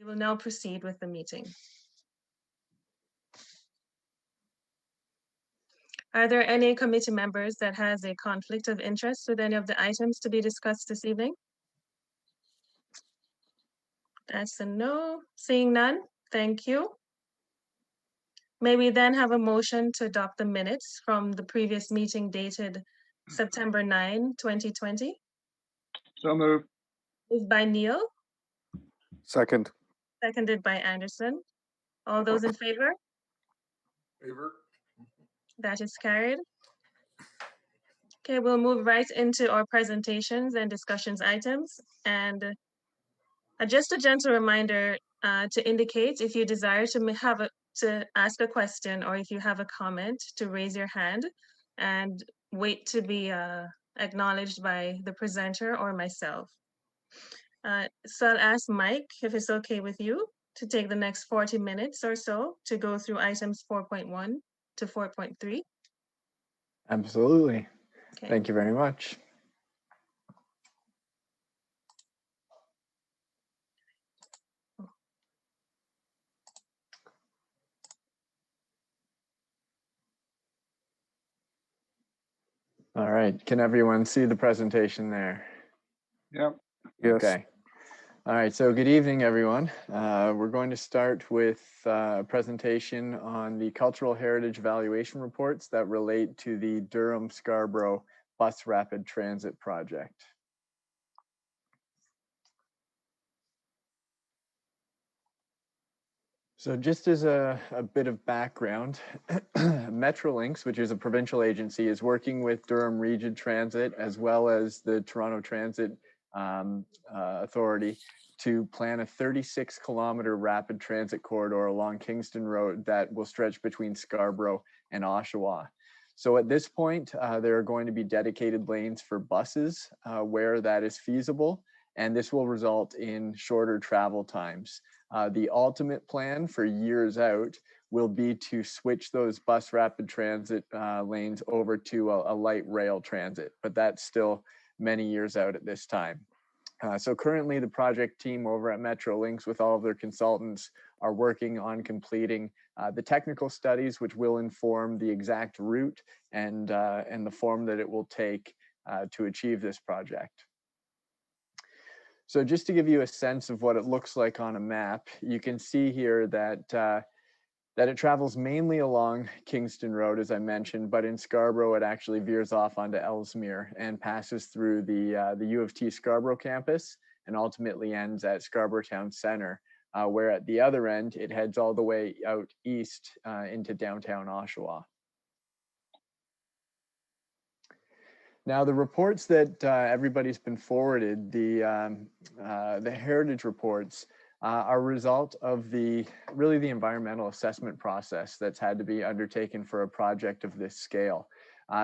We will now proceed with the meeting. Are there any committee members that has a conflict of interest with any of the items to be discussed this evening? That's a no. Seeing none, thank you. May we then have a motion to adopt the minutes from the previous meeting dated September 9, 2020? So moved. Moved by Neil, Second. seconded by Anderson. All those in favor? Favor. That is carried. Okay, we'll move right into our presentations and discussions items. And just a gentle reminder to indicate if you desire to ask a question or if you have a comment, to raise your hand and wait to be acknowledged by the presenter or myself. So I'll ask Mike if it's okay with you to take the next 40 minutes or so to go through items 4.1 to 4.3. Absolutely. Okay. Thank you very much. All right, can everyone see the presentation there? Yep. Yes. Okay. All right, so good evening, everyone. We're going to start with a presentation on the cultural heritage evaluation reports that relate to the Durham-Scarborough Bus Rapid Transit project. So just as a bit of background, Metrolinx, which is a provincial agency, is working with Durham Region Transit as well as the Toronto Transit Authority to plan a 36-kilometer rapid transit corridor along Kingston Road that will stretch between Scarborough and Oshawa. So at this point, there are going to be dedicated lanes for buses where that is feasible, and this will result in shorter travel times. The ultimate plan for years out will be to switch those bus rapid transit lanes over to a light rail transit, but that's still many years out at this time. So currently the project team over at Metrolinx with all of their consultants are working on completing the technical studies, which will inform the exact route and the form that it will take to achieve this project. So just to give you a sense of what it looks like on a map, you can see here that it travels mainly along Kingston Road, as I mentioned, but in Scarborough, it actually veers off onto Ellesmere and passes through the U of T Scarborough campus and ultimately ends at Scarborough Town Centre, where at the other end, it heads all the way out east into downtown Oshawa. Now, the reports that everybody's been forwarded, the heritage reports, are a result of really the environmental assessment process that's had to be undertaken for a project of this scale.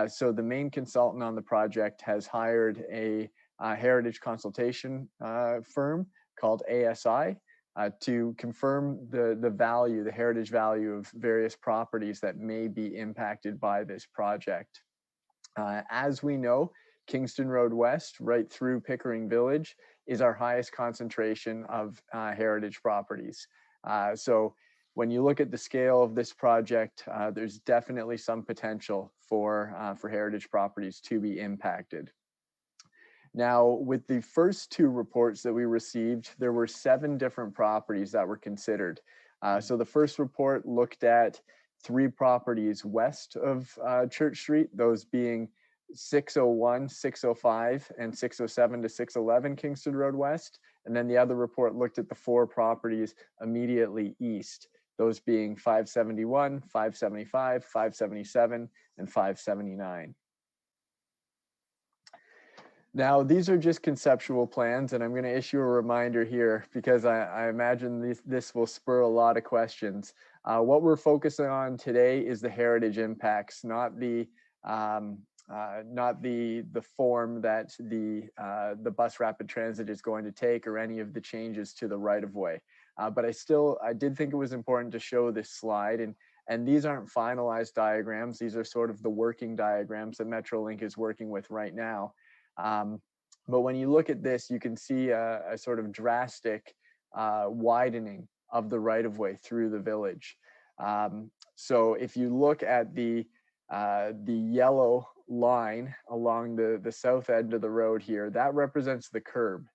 So the main consultant on the project has hired a heritage consultation firm called ASI to confirm the value, the heritage value of various properties that may be impacted by this project. As we know, Kingston Road West, right through Pickering Village, is our highest concentration of heritage properties. So when you look at the scale of this project, there's definitely some potential for heritage properties to be impacted. Now, with the first two reports that we received, there were 7 different properties that were considered. So the first report looked at 3 properties west of Church Street, those being 601, 605, and 607 to 611 Kingston Road West. And then the other report looked at the 4 properties immediately east, those being 571, 575, 577, and 579. Now, these are just conceptual plans, and I'm going to issue a reminder here because I imagine this will spur a lot of questions. What we're focusing on today is the heritage impacts, not the form that the bus rapid transit is going to take or any of the changes to the right-of-way. But I did think it was important to show this slide, and these aren't finalized diagrams. These are sort of the working diagrams that Metrolinx is working with right now. But when you look at this, you can see a sort of drastic widening of the right-of-way through the village. So if you look at the yellow line along the south end of the road here, that represents the curb.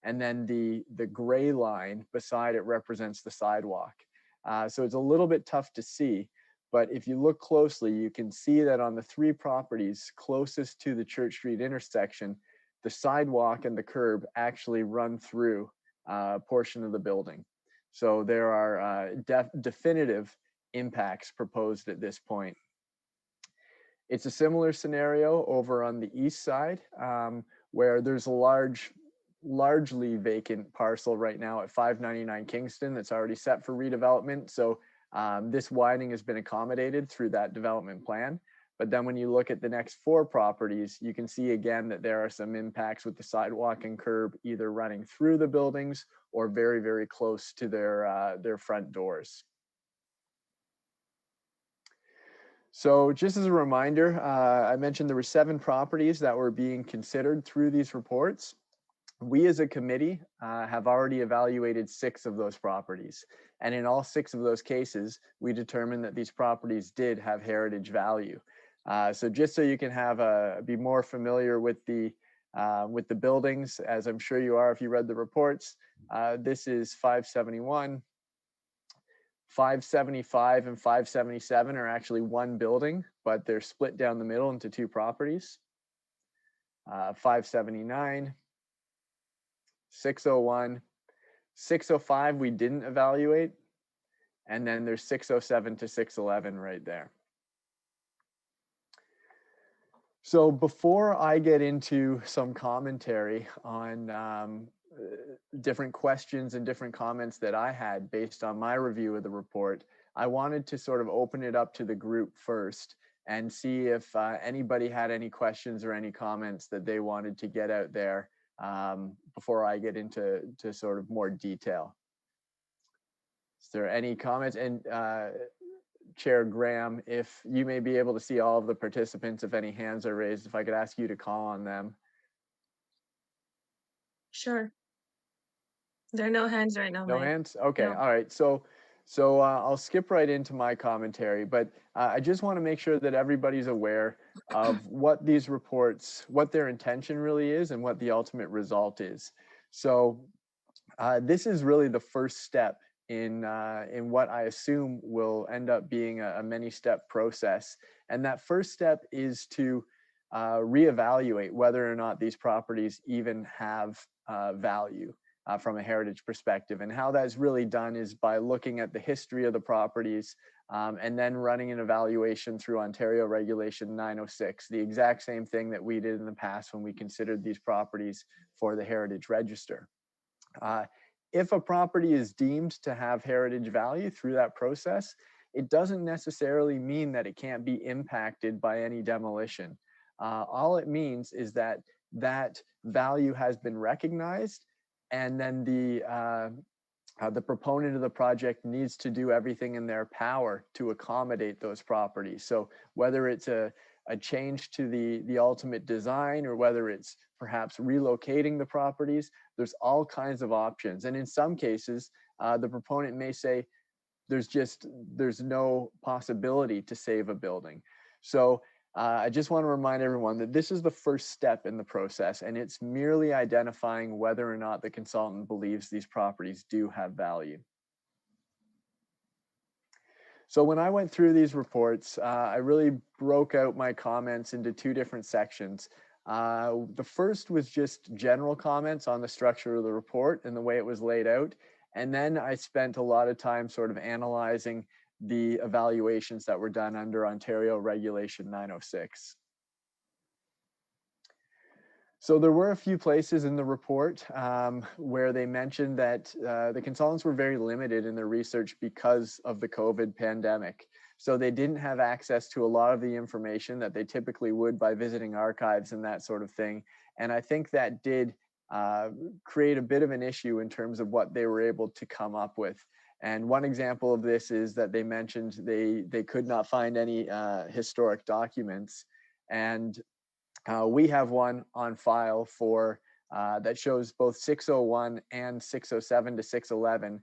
And then the gray line beside it represents the sidewalk. So it's a little bit tough to see, but if you look closely, you can see that on the 3 properties closest to the Church Street intersection, the sidewalk and the curb actually run through a portion of the building. So there are definitive impacts proposed at this point. It's a similar scenario over on the east side, where there's a largely vacant parcel right now at 599 Kingston that's already set for redevelopment. So this widening has been accommodated through that development plan. But then when you look at the next 4 properties, you can see again that there are some impacts with the sidewalk and curb either running through the buildings or very, very close to their front doors. So just as a reminder, I mentioned there were 7 properties that were being considered through these reports. We as a committee have already evaluated 6 of those properties. And in all 6 of those cases, we determined that these properties did have heritage value. So just so you can be more familiar with the buildings, as I'm sure you are if you read the reports, this is 571. 575 and 577 are actually one building, but they're split down the middle into 2 properties. 579, 601, 605 we didn't evaluate, and then there's 607 to 611 right there. So before I get into some commentary on different questions and different comments that I had based on my review of the report, I wanted to sort of open it up to the group first and see if anybody had any questions or any comments that they wanted to get out there before I get into sort of more detail. Is there any comments? And Chair Graham, if you may be able to see all of the participants, if any hands are raised, if I could ask you to call on them. Sure. There are no hands right now, No Mike. hands? Okay, No. all right. So I'll skip right into my commentary, but I just want to make sure that everybody's aware of what these reports, what their intention really is and what the ultimate result is. So this is really the first step in what I assume will end up being a many-step process. And that first step is to reevaluate whether or not these properties even have value from a heritage perspective. And how that's really done is by looking at the history of the properties and then running an evaluation through Ontario Regulation 906, the exact same thing that we did in the past when we considered these properties for the Heritage Register. If a property is deemed to have heritage value through that process, it doesn't necessarily mean that it can't be impacted by any demolition. All it means is that that value has been recognized, and then the proponent of the project needs to do everything in their power to accommodate those properties. So whether it's a change to the ultimate design, or whether it's perhaps relocating the properties, there's all kinds of options. And in some cases, the proponent may say there's no possibility to save a building. So I just want to remind everyone that this is the first step in the process, and it's merely identifying whether or not the consultant believes these properties do have value. So when I went through these reports, I really broke out my comments into 2 different sections. The first was just general comments on the structure of the report and the way it was laid out. And then I spent a lot of time sort of analyzing the evaluations that were done under Ontario Regulation 906. So there were a few places in the report where they mentioned that the consultants were very limited in their research because of the COVID pandemic. So they didn't have access to a lot of the information that they typically would by visiting archives and that sort of thing. And I think that did create a bit of an issue in terms of what they were able to come up with. And one example of this is that they mentioned they could not find any historic documents. And we have one on file for that shows both 601 and 607 to 611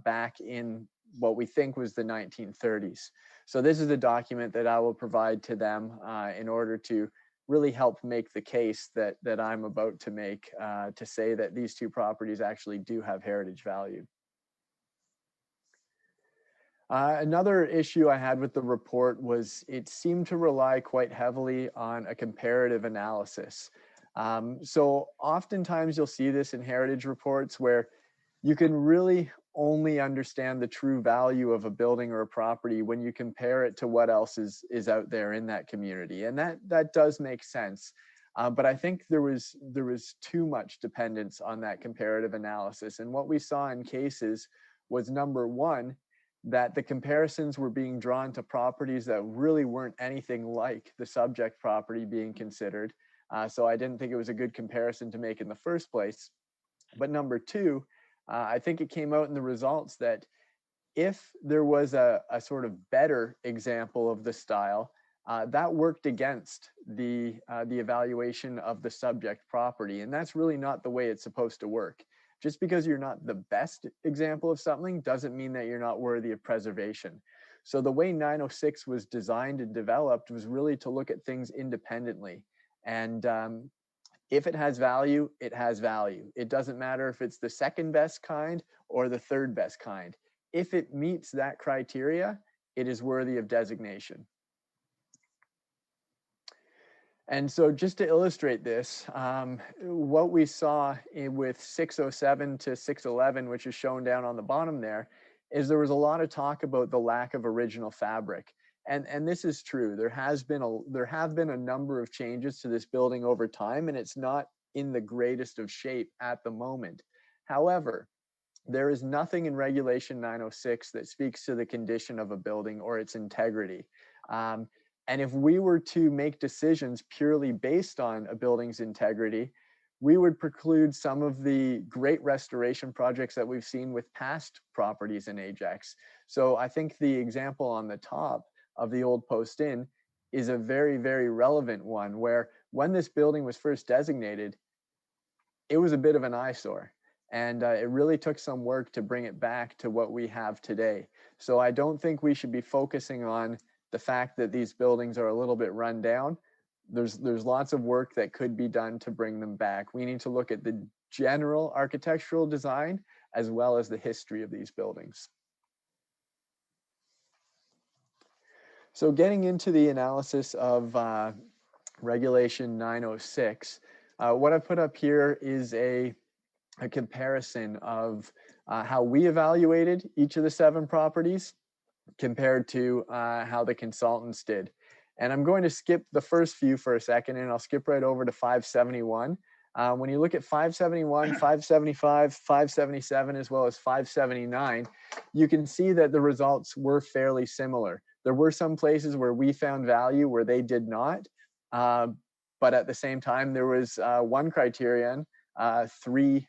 back in what we think was the 1930s. So this is a document that I will provide to them in order to really help make the case that I'm about to make to say that these two properties actually do have heritage value. Another issue I had with the report was it seemed to rely quite heavily on a comparative analysis. So oftentimes you'll see this in heritage reports where you can really only understand the true value of a building or a property when you compare it to what else is out there in that community. And that does make sense. But I think there was too much dependence on that comparative analysis. And what we saw in cases was, number one, that the comparisons were being drawn to properties that really weren't anything like the subject property being considered. So I didn't think it was a good comparison to make in the first place. But number two, I think it came out in the results that if there was a sort of better example of the style, that worked against the evaluation of the subject property. And that's really not the way it's supposed to work. Just because you're not the best example of something doesn't mean that you're not worthy of preservation. So the way 906 was designed and developed was really to look at things independently. And if it has value, it has value. It doesn't matter if it's the second best kind or the third best kind. If it meets that criteria, it is worthy of designation. And so just to illustrate this, what we saw with 607 to 611, which is shown down on the bottom there, is there was a lot of talk about the lack of original fabric. And this is true. There have been a number of changes to this building over time, and it's not in the greatest of shape at the moment. However, there is nothing in Regulation 906 that speaks to the condition of a building or its integrity. And if we were to make decisions purely based on a building's integrity, we would preclude some of the great restoration projects that we've seen with past properties in Ajax. So I think the example on the top of the Old Post Inn is a very, very relevant one, where when this building was first designated, it was a bit of an eyesore. And it really took some work to bring it back to what we have today. So I don't think we should be focusing on the fact that these buildings are a little bit run down. There's lots of work that could be done to bring them back. We need to look at the general architectural design as well as the history of these buildings. So getting into the analysis of Regulation 906, what I put up here is a comparison of how we evaluated each of the 7 properties compared to how the consultants did. And I'm going to skip the first few for a second, and I'll skip right over to 571. When you look at 571, 575, 577, as well as 579, you can see that the results were fairly similar. There were some places where we found value where they did not, but at the same time, there was one criterion, 3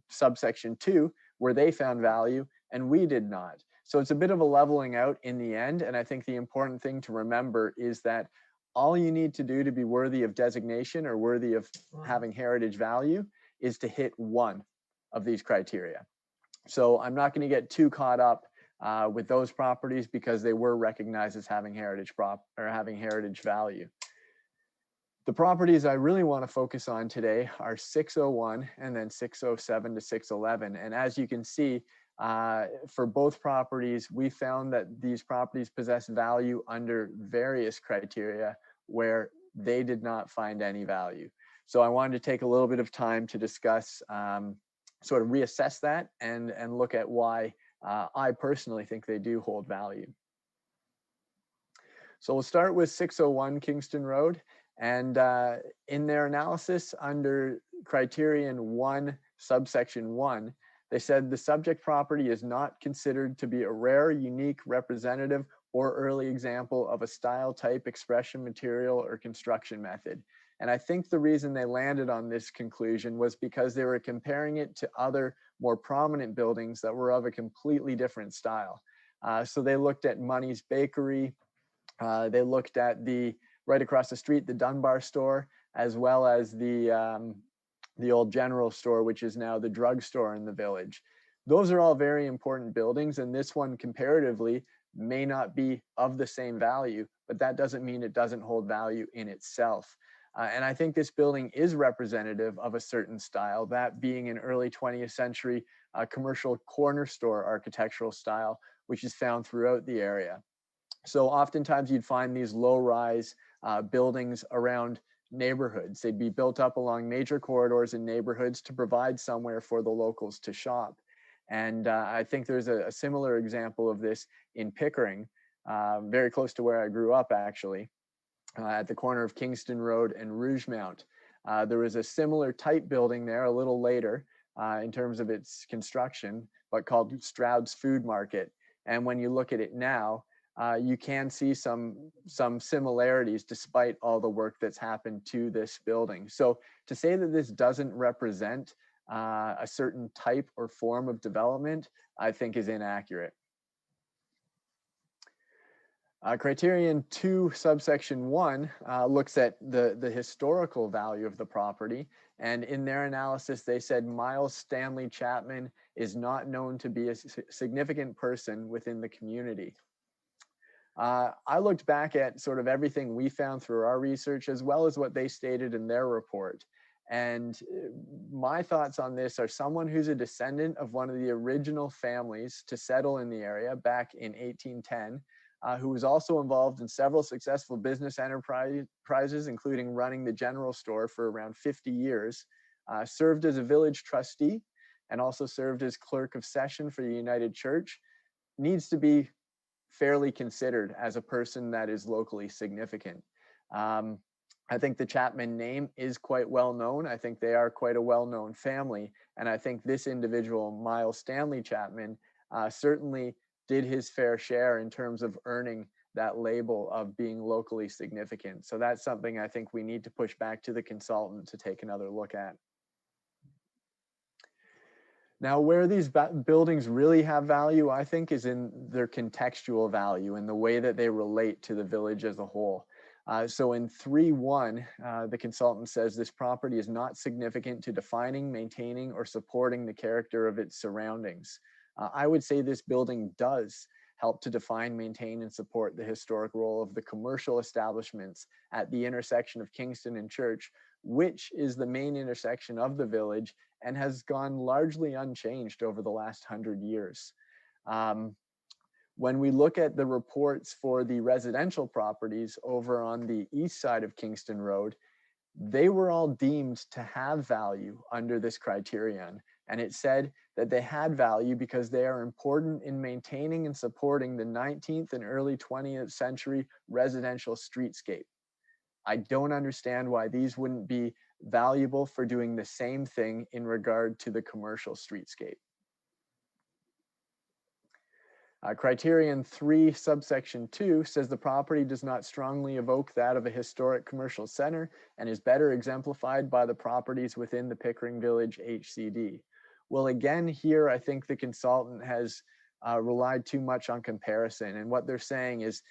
subsection 2, where they found value and we did not. So it's a bit of a leveling out in the end. And I think the important thing to remember is that all you need to do to be worthy of designation or worthy of having heritage value is to hit one of these criteria. So I'm not going to get too caught up with those properties because they were recognized as having heritage value. The properties I really want to focus on today are 601 and then 607 to 611. And as you can see, for both properties, we found that these properties possess value under various criteria where they did not find any value. So I wanted to take a little bit of time to discuss, sort of reassess that and look at why I personally think they do hold value. So we'll start with 601 Kingston Road. And in their analysis under criterion 1, subsection 1, they said the subject property is not considered to be a rare, unique, representative, or early example of a style, type, expression, material, or construction method. And I think the reason they landed on this conclusion was because they were comparing it to other more prominent buildings that were of a completely different style. So they looked at Money's Bakery, they looked at the right across the street, the Dunbar store, as well as the the old general store, which is now the drugstore in the village. Those are all very important buildings, and this one comparatively may not be of the same value, but that doesn't mean it doesn't hold value in itself. And I think this building is representative of a certain style, that being an early 20th century commercial corner store architectural style, which is found throughout the area. So oftentimes you'd find these low-rise buildings around neighborhoods. They'd be built up along major corridors in neighborhoods to provide somewhere for the locals to shop. And I think there's a similar example of this in Pickering, very close to where I grew up, actually, at the corner of Kingston Road and Rougemount. There was a similar type building there a little later in terms of its construction, but called Stroud's Food Market. And when you look at it now, you can see some similarities despite all the work that's happened to this building. So to say that this doesn't represent a certain type or form of development, I think is inaccurate. Criterion 2, subsection 1, looks at the historical value of the property. And in their analysis, they said Milestanley Chapman is not known to be a significant person within the community. I looked back at sort of everything we found through our research, as well as what they stated in their report. And my thoughts on this are someone who's a descendant of one of the original families to settle in the area back in 1810, who was also involved in several successful business enterprises, including running the general store for around 50 years, served as a village trustee, and also served as clerk of session for the United Church, needs to be fairly considered as a person that is locally significant. I think the Chapman name is quite well known. I think they are quite a well-known family. And I think this individual, Milestanley Chapman, certainly did his fair share in terms of earning that label of being locally significant. So that's something I think we need to push back to the consultant to take another look at. Now, where these buildings really have value, I think, is in their contextual value and the way that they relate to the village as a whole. So in 3.1, the consultant says this property is not significant to defining, maintaining, or supporting the character of its surroundings. I would say this building does help to define, maintain, and support the historic role of the commercial establishments at the intersection of Kingston and Church, which is the main intersection of the village and has gone largely unchanged over the last 100 years. When we look at the reports for the residential properties over on the east side of Kingston Road, they were all deemed to have value under this criterion. And it said that they had value because they are important in maintaining and supporting the 19th and early 20th century residential streetscape. I don't understand why these wouldn't be valuable for doing the same thing in regard to the commercial streetscape. Criterion 3, subsection 2 says the property does not strongly evoke that of a historic commercial center and is better exemplified by the properties within the Pickering Village HCD. Well, again, here, I think the consultant has relied too much on comparison. And what they're saying is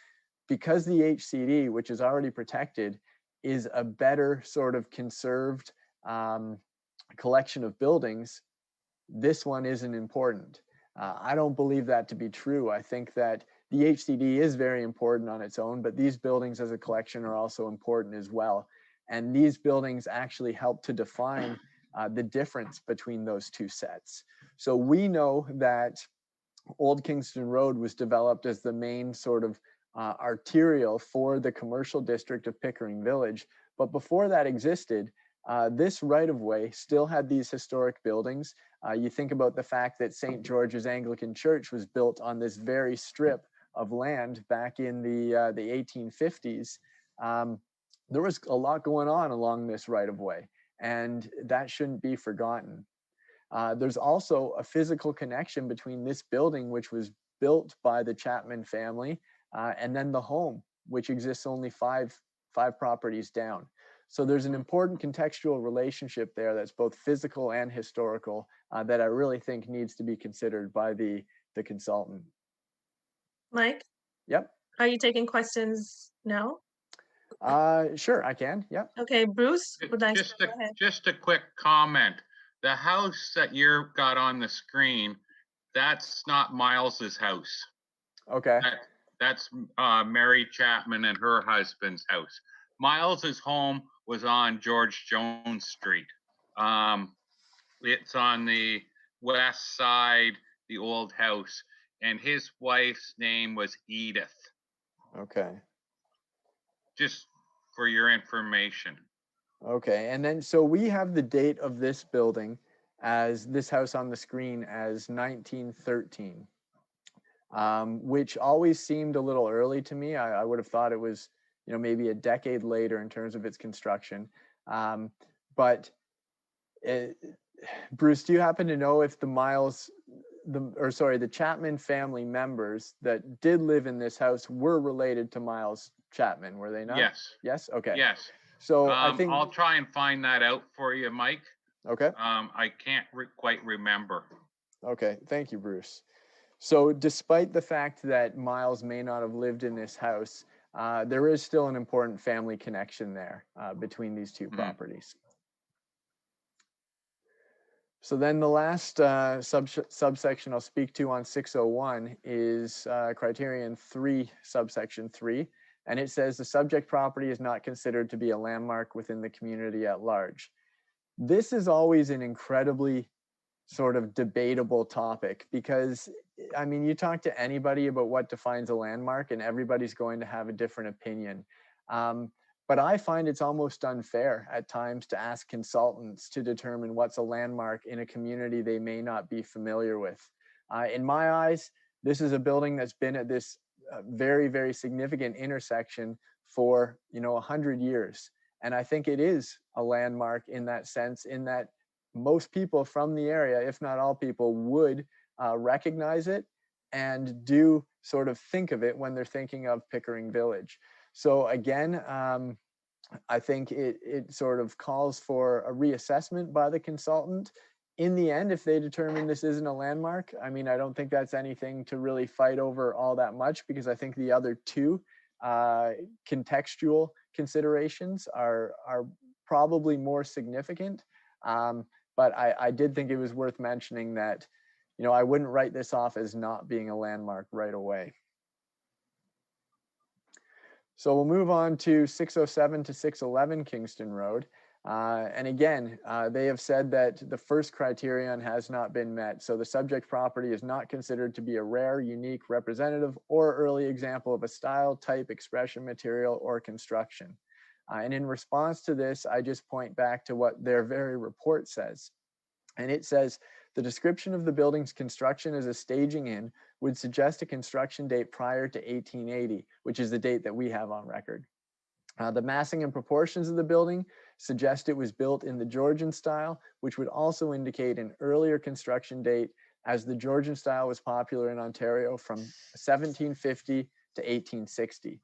because the HCD, which is already protected, is a better sort of conserved collection of buildings, this one isn't important. I don't believe that to be true. I think that the HCD is very important on its own, but these buildings as a collection are also important as well. And these buildings actually help to define the difference between those two sets. So we know that Old Kingston Road was developed as the main sort of arterial for the commercial district of Pickering Village. But before that existed, this right-of-way still had these historic buildings. You think about the fact that St. George's Anglican Church was built on this very strip of land back in the 1850s. There was a lot going on along this right-of-way, and that shouldn't be forgotten. There's also a physical connection between this building, which was built by the Chapman family, and then the home, which exists only five properties down. So there's an important contextual relationship there that's both physical and historical that I really think needs to be considered by the consultant. Mike? Yep. Are you taking questions now? Sure, I can. Yep. Okay, Bruce would like to Just go a, ahead. just a quick comment. The house that you've got on the screen, that's not Miles's house. Okay. That's Mary Chapman and her husband's house. Miles's home was on George Jones Street. It's on the west side, the old house, and his wife's name was Edith, Okay. just for your information. Okay. And then, so we have the date of this building as this house on the screen as 1913, which always seemed a little early to me. I would have thought it was, maybe a decade later in terms of its construction. But Bruce, do you happen to know if the Chapman family members that did live in this house were related to Miles Chapman? Were they not? Yes. Yes. Okay. Yes. So I think I'll try and find that out for you, Mike. Okay. I can't quite remember. Okay. Thank you, Bruce. So despite the fact that Miles may not have lived in this house, there is still an important family connection there between these two properties. So then the last subsection I'll speak to on 601 is criterion 3, subsection 3. And it says the subject property is not considered to be a landmark within the community at large. This is always an incredibly sort of debatable topic because, I mean, you talk to anybody about what defines a landmark and everybody's going to have a different opinion. But I find it's almost unfair at times to ask consultants to determine what's a landmark in a community they may not be familiar with. In my eyes, this is a building that's been at this very, very significant intersection for 100 years. And I think it is a landmark in that sense, in that most people from the area, if not all people, would recognize it and do sort of think of it when they're thinking of Pickering Village. So again, I think it sort of calls for a reassessment by the consultant. In the end, if they determine this isn't a landmark, I mean, I don't think that's anything to really fight over all that much, because I think the other two contextual considerations are probably more significant. But I did think it was worth mentioning that, I wouldn't write this off as not being a landmark right away. So we'll move on to 607 to 611 Kingston Road. And again, they have said that the first criterion has not been met. So the subject property is not considered to be a rare, unique, representative, or early example of a style, type, expression, material, or construction. And in response to this, I just point back to what their very report says. And it says, the description of the building's construction as a staging inn would suggest a construction date prior to 1880, which is the date that we have on record. The massing and proportions of the building suggest it was built in the Georgian style, which would also indicate an earlier construction date, as the Georgian style was popular in Ontario from 1750 to 1860.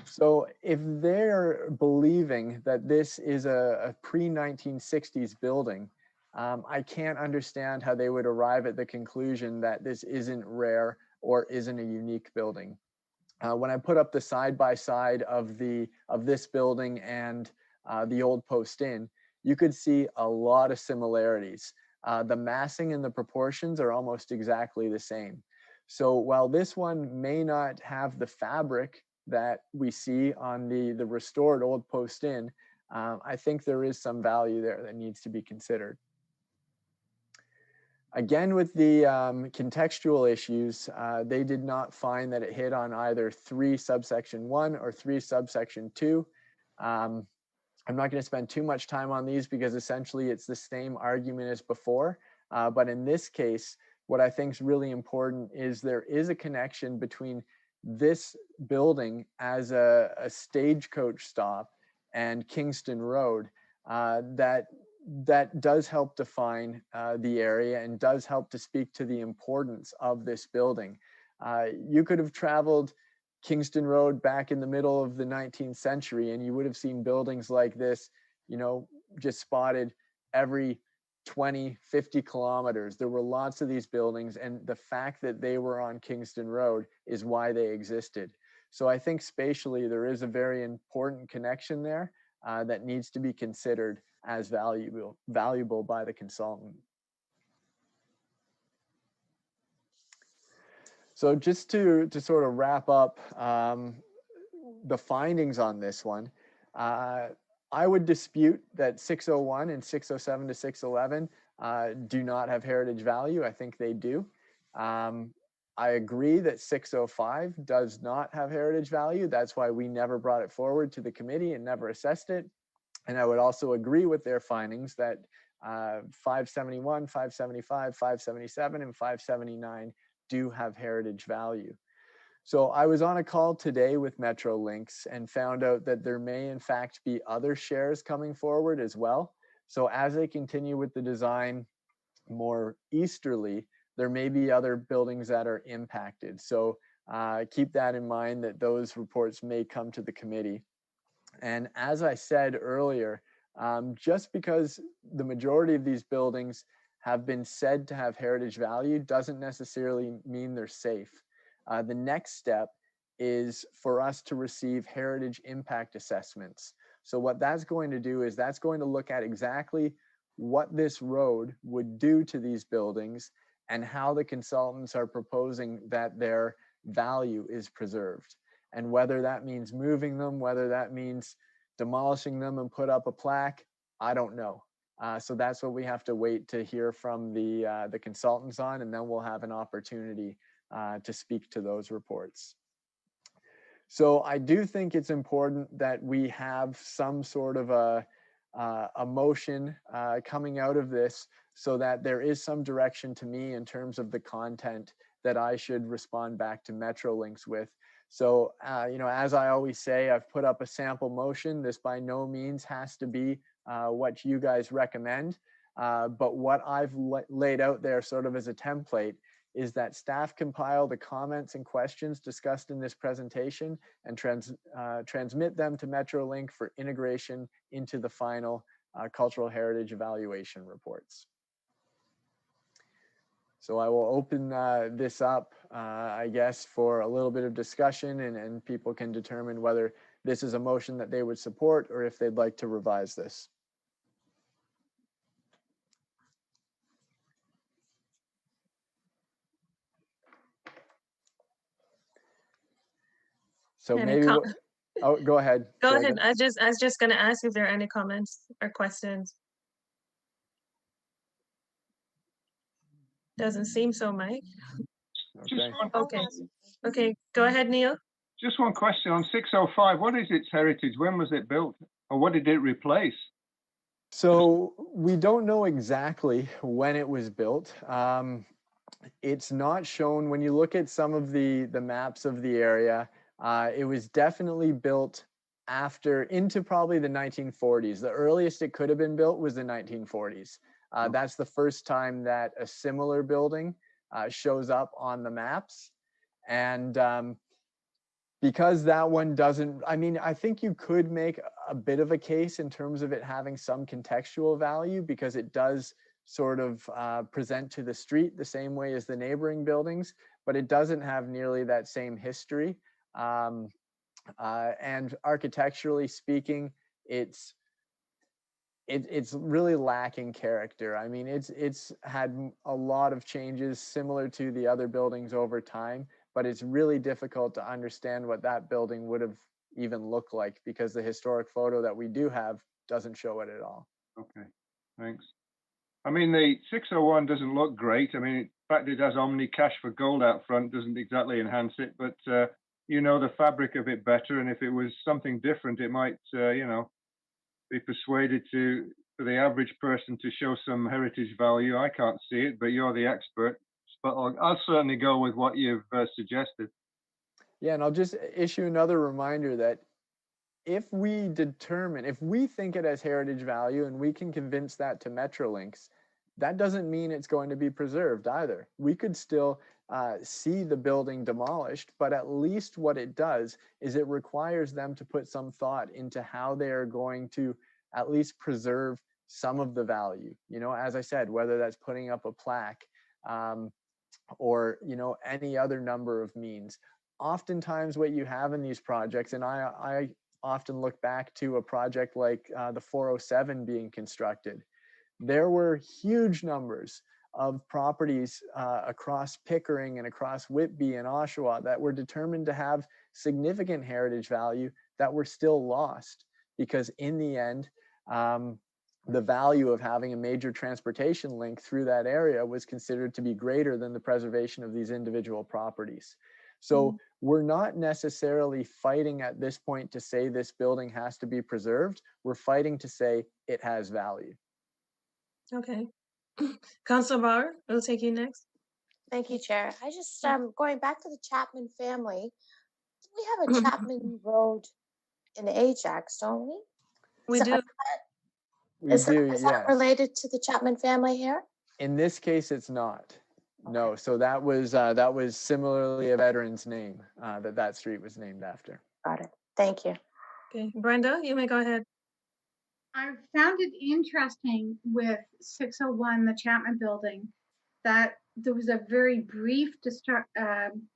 So if they're believing that this is a pre-1960s building, I can't understand how they would arrive at the conclusion that this isn't rare or isn't a unique building. When I put up the side-by-side of this building and the old Post Inn, you could see a lot of similarities. The massing and the proportions are almost exactly the same. So while this one may not have the fabric that we see on the restored old Post Inn, I think there is some value there that needs to be considered. Again, with the contextual issues, they did not find that it hit on either 3 subsection 1 or 3 subsection 2. I'm not going to spend too much time on these because essentially it's the same argument as before. But in this case, what I think is really important is there is a connection between this building as a stagecoach stop and Kingston Road that does help define the area and does help to speak to the importance of this building. You could have traveled Kingston Road back in the middle of the 19th century and you would have seen buildings like this, just spotted every 20, 50 kilometers. There were lots of these buildings, and the fact that they were on Kingston Road is why they existed. So I think spatially there is a very important connection there that needs to be considered as valuable by the consultant. So just to sort of wrap up the findings on this one, I would dispute that 601 and 607 to 611 do not have heritage value. I think they do. I agree that 605 does not have heritage value. That's why we never brought it forward to the committee and never assessed it. And I would also agree with their findings that 571, 575, 577, and 579 do have heritage value. So I was on a call today with Metrolinx and found out that there may in fact be other shares coming forward as well. So as they continue with the design more easterly, there may be other buildings that are impacted. So keep that in mind, that those reports may come to the committee. And as I said earlier, just because the majority of these buildings have been said to have heritage value doesn't necessarily mean they're safe. The next step is for us to receive heritage impact assessments. So what that's going to do is that's going to look at exactly what this road would do to these buildings and how the consultants are proposing that their value is preserved. And whether that means moving them, whether that means demolishing them and put up a plaque, I don't know. So that's what we have to wait to hear from the consultants on, and then we'll have an opportunity to speak to those reports. So I do think it's important that we have some sort of a motion coming out of this, so that there is some direction to me in terms of the content that I should respond back to Metrolinx with. So, you know, as I always say, I've put up a sample motion. This by no means has to be what you guys recommend. But what I've laid out there sort of as a template is that staff compile the comments and questions discussed in this presentation and transmit them to Metrolinx for integration into the final cultural heritage evaluation reports. So I will open this up, I guess, for a little bit of discussion, and people can determine whether this is a motion that they would support or if they'd like to revise this. So maybe, oh, go ahead. Go ahead. I was just going to ask if there are any comments or questions. Doesn't seem so, Mike. Okay. Okay. Go ahead, Neil. Just one question on 605. What is its heritage? When was it built, or what did it replace? So we don't know exactly when it was built. It's not shown when you look at some of the maps of the area. It was definitely built into probably the 1940s. The earliest it could have been built was the 1940s. That's the first time that a similar building shows up on the maps. And because that one doesn't, I mean, I think you could make a bit of a case in terms of it having some contextual value, because it does sort of present to the street the same way as the neighboring buildings, but it doesn't have nearly that same history. And architecturally speaking, it's really lacking character. I mean, it's had a lot of changes similar to the other buildings over time, but it's really difficult to understand what that building would have even looked like, because the historic photo that we do have doesn't show it at all. Okay, thanks. I mean, the 601 doesn't look great. I mean, in fact, it has Omni Cash for Gold out front, doesn't exactly enhance it, but you know the fabric of it better, and if it was something different, it might, you know, be persuaded for the average person to show some heritage value. I can't see it, but you're the expert. But I'll certainly go with what you've suggested. Yeah, and I'll just issue another reminder that if we think it has heritage value and we can convince that to Metrolinx, that doesn't mean it's going to be preserved either. We could still see the building demolished, but at least what it does is it requires them to put some thought into how they are going to at least preserve some of the value. You know, as I said, whether that's putting up a plaque or, you know, any other number of means. oftentimes what you have in these projects, and I often look back to a project like the 407 being constructed. There were huge numbers of properties across Pickering and across Whitby and Oshawa that were determined to have significant heritage value that were still lost, because in the end, the value of having a major transportation link through that area was considered to be greater than the preservation of these individual properties. So we're not necessarily fighting at this point to say this building has to be preserved. We're fighting to say it has value. Okay. Councilor Bauer, we'll take you next. Thank you, Chair. I just, going back to the Chapman family, we have a Chapman Road in Ajax, don't we? We So do. We do, is yes. that related to the Chapman family here? In this case, it's not. No, so that was similarly a veteran's name that street was named after. Got it. Thank you. Okay, Brenda, you may go ahead. I found it interesting with 601, the Chapman building, that there was a very brief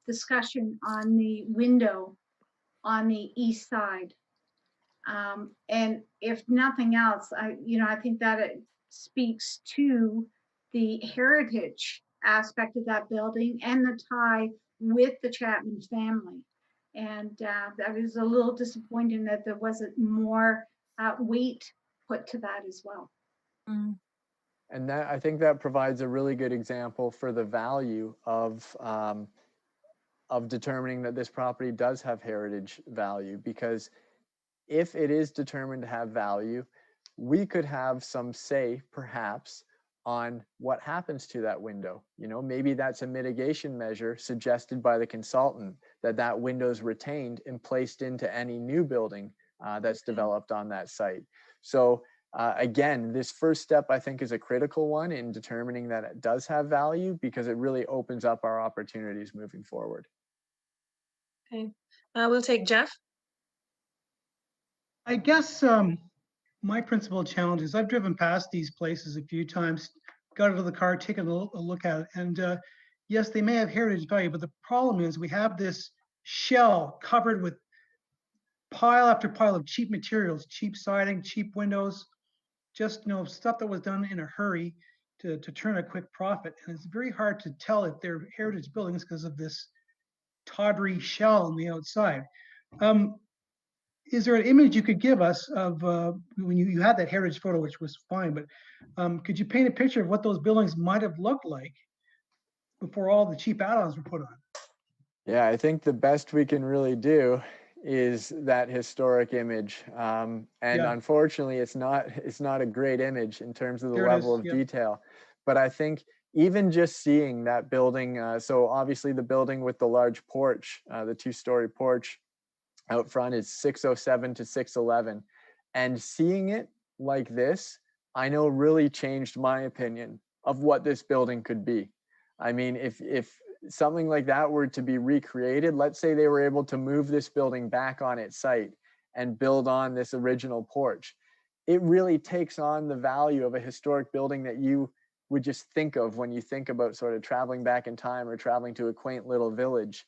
discussion on the window on the east side. And if nothing else, I think that it speaks to the heritage aspect of that building and the tie with the Chapman family. And I was a little disappointed that there wasn't more weight put to that as well. And that, I think that provides a really good example for the value of determining that this property does have heritage value, because if it is determined to have value, we could have some say perhaps on what happens to that window. Maybe that's a mitigation measure suggested by the consultant, that window is retained and placed into any new building that's developed on that site. So again, this first step I think is a critical one in determining that it does have value, because it really opens up our opportunities moving forward. Okay, we'll take Jeff. I guess my principal challenge is I've driven past these places a few times, got out of the car, taken a look at it, and yes, they may have heritage value, but the problem is we have this shell covered with pile after pile of cheap materials, cheap siding, cheap windows, just stuff that was done in a hurry to turn a quick profit. And it's very hard to tell if they're heritage buildings because of this tawdry shell on the outside. Is there an image you could give us of when you had that heritage photo, which was fine, but could you paint a picture of what those buildings might have looked like before all the cheap add-ons were put on? Yeah, I think the best we can really do is that historic image, and unfortunately it's not a great image in terms of the level of detail. But I think even just seeing that building, so obviously the building with the large porch, the 2-story porch out front is 607 to 611, and seeing it like this, I know really changed my opinion of what this building could be. I mean, if something like that were to be recreated, let's say they were able to move this building back on its site and build on this original porch, it really takes on the value of a historic building that you would just think of when you think about sort of traveling back in time or traveling to a quaint little village.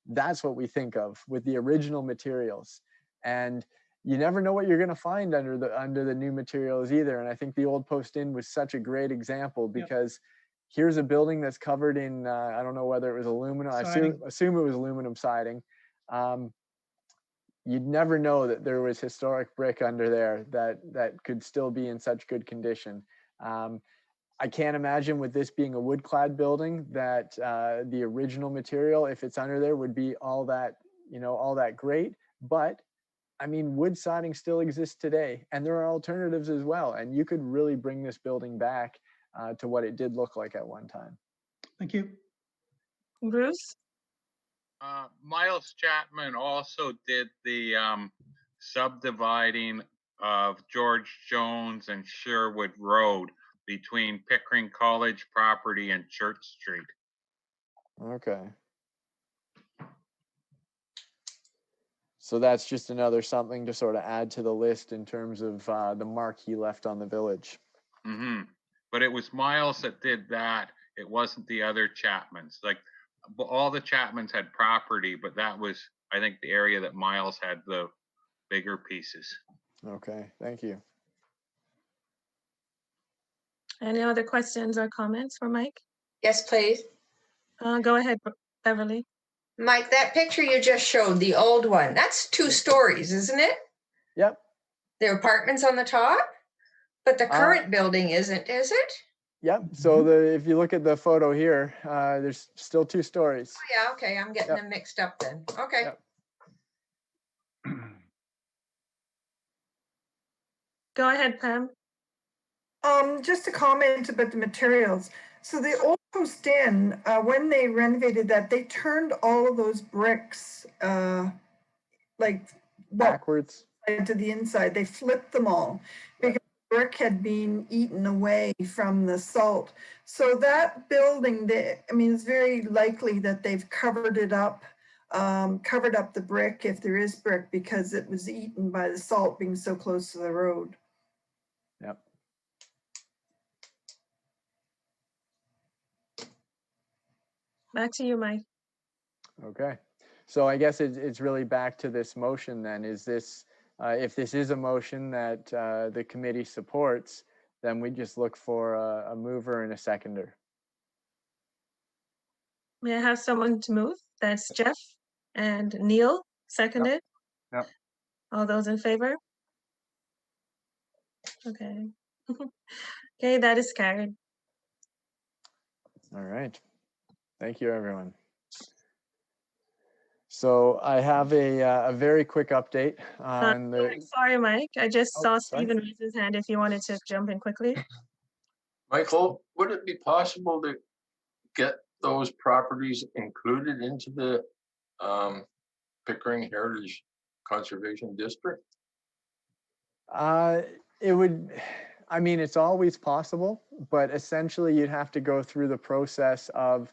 That's what we think of with the original materials. And you never know what you're going to find under the new materials either. And I think the Old Post Inn was such a great example, because here's a building that's covered in, I don't know whether it was aluminum, I assume it was aluminum siding. You'd never know that there was historic brick under there that could still be in such good condition. I can't imagine with this being a wood-clad building that the original material, if it's under there, would be all that great. But I mean, wood siding still exists today, and there are alternatives as well. And you could really bring this building back to what it did look like at one time. Thank you. Bruce? Miles Chapman also did the subdividing of George Jones and Sherwood Road between Pickering College property and Church Street. Okay. So that's just another something to sort of add to the list in terms of the mark he left on the village. But it was Miles that did that. It wasn't the other Chapmans. Like all the Chapmans had property, but that was, I think, the area that Miles had the bigger pieces. Okay, thank you. Any other questions or comments for Mike? Yes, please. Go ahead, Beverly. Mike, that picture you just showed, the old one, that's 2 stories, isn't it? Yep. There are apartments on the top, but the current building isn't, is it? Yep. So if you look at the photo here, there's still 2 stories. Oh, yeah, okay, I'm getting them mixed up then. Okay. Yep. Go ahead, Pam. Just a comment about the materials. So the old Post Inn, when they renovated that, they turned all of those bricks like backwards to the inside. They flipped them all because the brick had been eaten away from the salt. So that building, I mean, it's very likely that they've covered it up, covered up the brick if there is brick because it was eaten by the salt being so close to the road. Yep. Back to you, Mike. Okay. So I guess it's really back to this motion then. Is this, if this is a motion that the committee supports, then we just look for a mover and a seconder. May I have someone to move? That's Jeff and Neil, seconded. Yep. All those in favor? Okay. Okay, that is carried. All right. Thank you, everyone. So I have a very quick update on the. Sorry, Mike. I just saw sorry. Stephen raise his hand if you wanted to jump in quickly. Michael, would it be possible to get those properties included into the Pickering Heritage Conservation District? It would, I mean, it's always possible, but essentially you'd have to go through the process of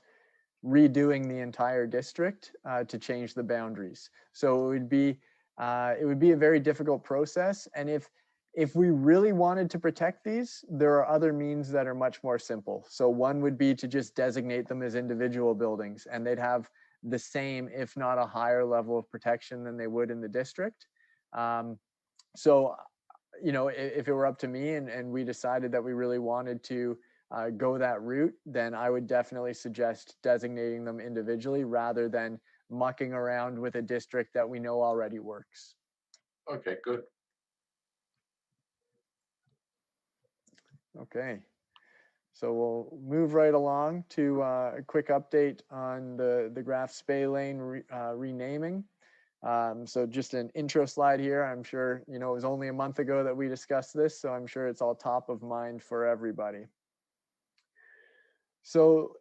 redoing the entire district to change the boundaries. So it would be a very difficult process. And if we really wanted to protect these, there are other means that are much more simple. So one would be to just designate them as individual buildings, and they'd have the same, if not a higher level of protection than they would in the district. So, you know, if it were up to me and we decided that we really wanted to go that route, then I would definitely suggest designating them individually rather than mucking around with a district that we know already works. Okay, good. Okay, so we'll move right along to a quick update on the Graf Spey Lane renaming. So just an intro slide here. I'm sure, you know, it was only a month ago that we discussed this, so I'm sure it's all top of mind for everybody. So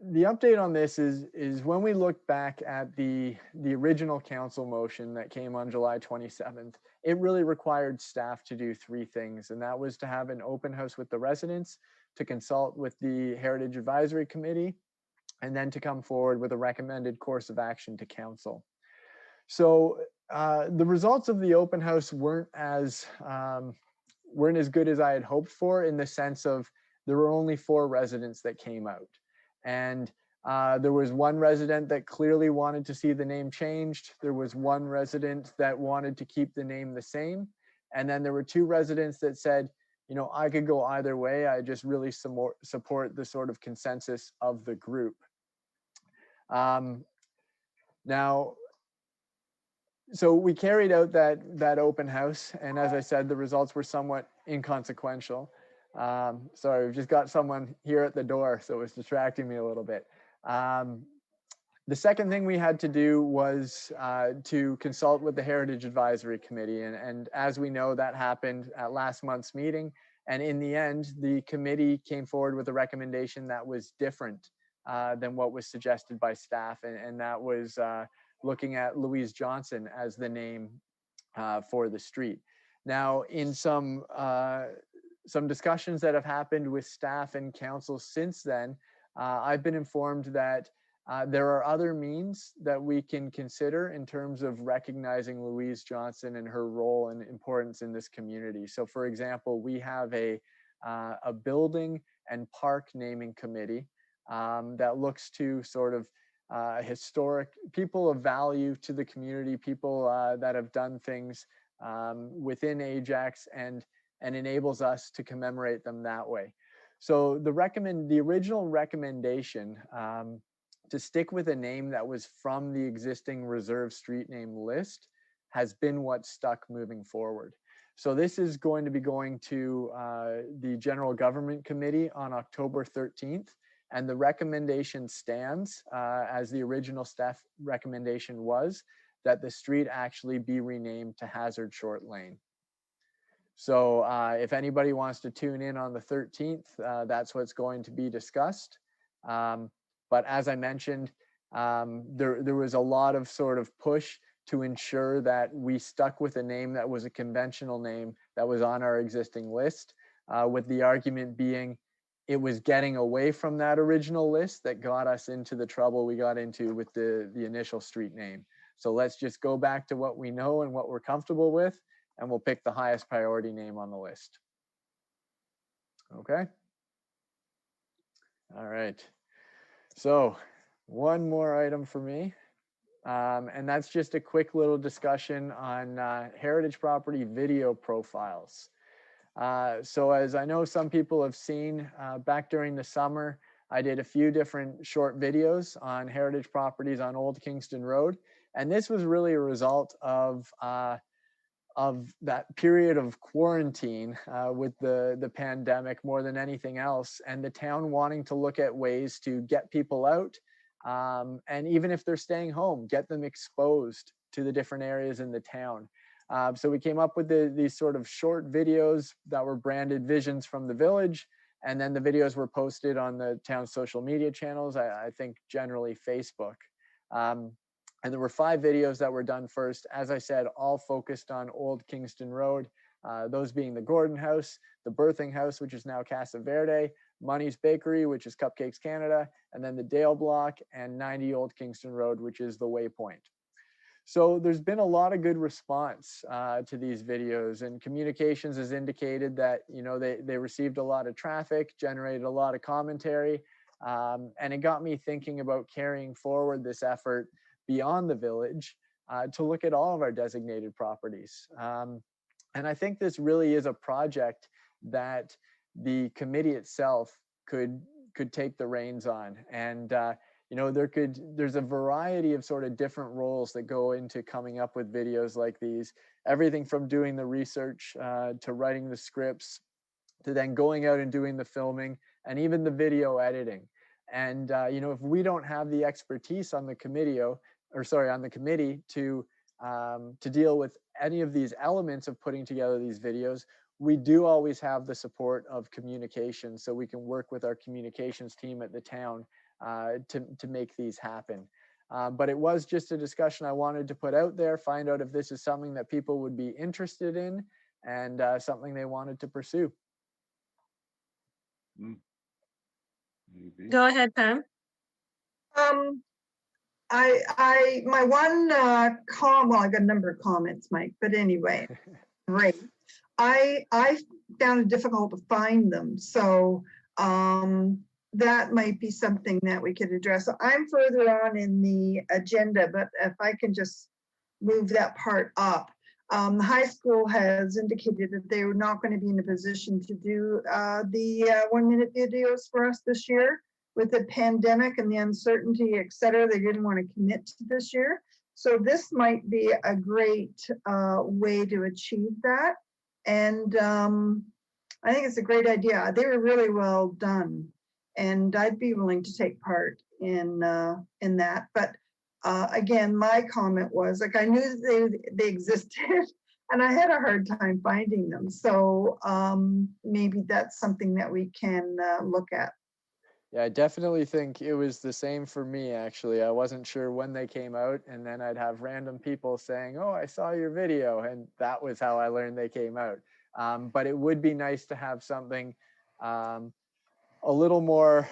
the update on this is when we look back at the original council motion that came on July 27th, it really required staff to do 3 things, and that was to have an open house with the residents, to consult with the Heritage Advisory Committee, and then to come forward with a recommended course of action to council. So the results of the open house weren't as good as I had hoped for, in the sense of there were only 4 residents that came out. And there was 1 resident that clearly wanted to see the name changed. There was 1 resident that wanted to keep the name the same. And then there were 2 residents that said, you know, I could go either way. I just really support the sort of consensus of the group. Now, so we carried out that open house, and as I said, the results were somewhat inconsequential. Sorry, we've just got someone here at the door, so it was distracting me a little bit. The second thing we had to do was to consult with the Heritage Advisory Committee, and as we know, that happened at last month's meeting, and in the end, the committee came forward with a recommendation that was different than what was suggested by staff, and that was looking at Louise Johnson as the name for the street. Now, in some discussions that have happened with staff and council since then, I've been informed that there are other means that we can consider in terms of recognizing Louise Johnson and her role and importance in this community. So, for example, we have a building and park naming committee that looks to sort of historic people of value to the community, people that have done things within Ajax and enables us to commemorate them that way. So the original recommendation to stick with a name that was from the existing reserve street name list has been what stuck moving forward. So this is going to be going to the General Government Committee on October 13th, and the recommendation stands as the original staff recommendation was, that the street actually be renamed to Hazard Short Lane. So if anybody wants to tune in on the 13th, that's what's going to be discussed. But as I mentioned, there was a lot of sort of push to ensure that we stuck with a name that was a conventional name that was on our existing list, with the argument being it was getting away from that original list that got us into the trouble we got into with the initial street name. So let's just go back to what we know and what we're comfortable with, and we'll pick the highest priority name on the list. Okay. All right. So one more item for me, and that's just a quick little discussion on heritage property video profiles. So as I know some people have seen, back during the summer, I did a few different short videos on heritage properties on Old Kingston Road. And this was really a result of that period of quarantine with the pandemic more than anything else, and the town wanting to look at ways to get people out, and even if they're staying home, get them exposed to the different areas in the town. So we came up with these sort of short videos that were branded Visions from the Village, and then the videos were posted on the town's social media channels, I think generally Facebook. And there were 5 videos that were done first, as I said, all focused on Old Kingston Road, those being the Gordon House, the Birthing House, which is now Casa Verde, Money's Bakery, which is Cupcakes Canada, and then the Dale Block and 90 Old Kingston Road, which is the Waypoint. So there's been a lot of good response to these videos, and communications has indicated that, you know, they received a lot of traffic, generated a lot of commentary, and it got me thinking about carrying forward this effort beyond the village to look at all of our designated properties. And I think this really is a project that the committee itself could take the reins on. And you know, there's a variety of sort of different roles that go into coming up with videos like these. Everything from doing the research to writing the scripts, to then going out and doing the filming, and even the video editing. And you know, if we don't have the expertise on the committee to deal with any of these elements of putting together these videos, we do always have the support of communications, so we can work with our communications team at the town to make these happen. But it was just a discussion I wanted to put out there, find out if this is something that people would be interested in, and something they wanted to pursue. Go ahead, Pam. My one well, I got a number of comments, Mike, but anyway, great. I found it difficult to find them, so that might be something that we could address. So I'm further on in the agenda, but if I can just move that part up. The high school has indicated that they were not going to be in a position to do the 1-minute videos for us this year. With the pandemic and the uncertainty, et cetera, they didn't want to commit to this year. So this might be a great way to achieve that. And I think it's a great idea. They were really well done, and I'd be willing to take part in that. But again, my comment was, like, I knew they existed, and I had a hard time finding them. So maybe that's something that we can look at. Yeah, I definitely think it was the same for me, actually. I wasn't sure when they came out, and then I'd have random people saying, oh, I saw your video, and that was how I learned they came out. But it would be nice to have something a little more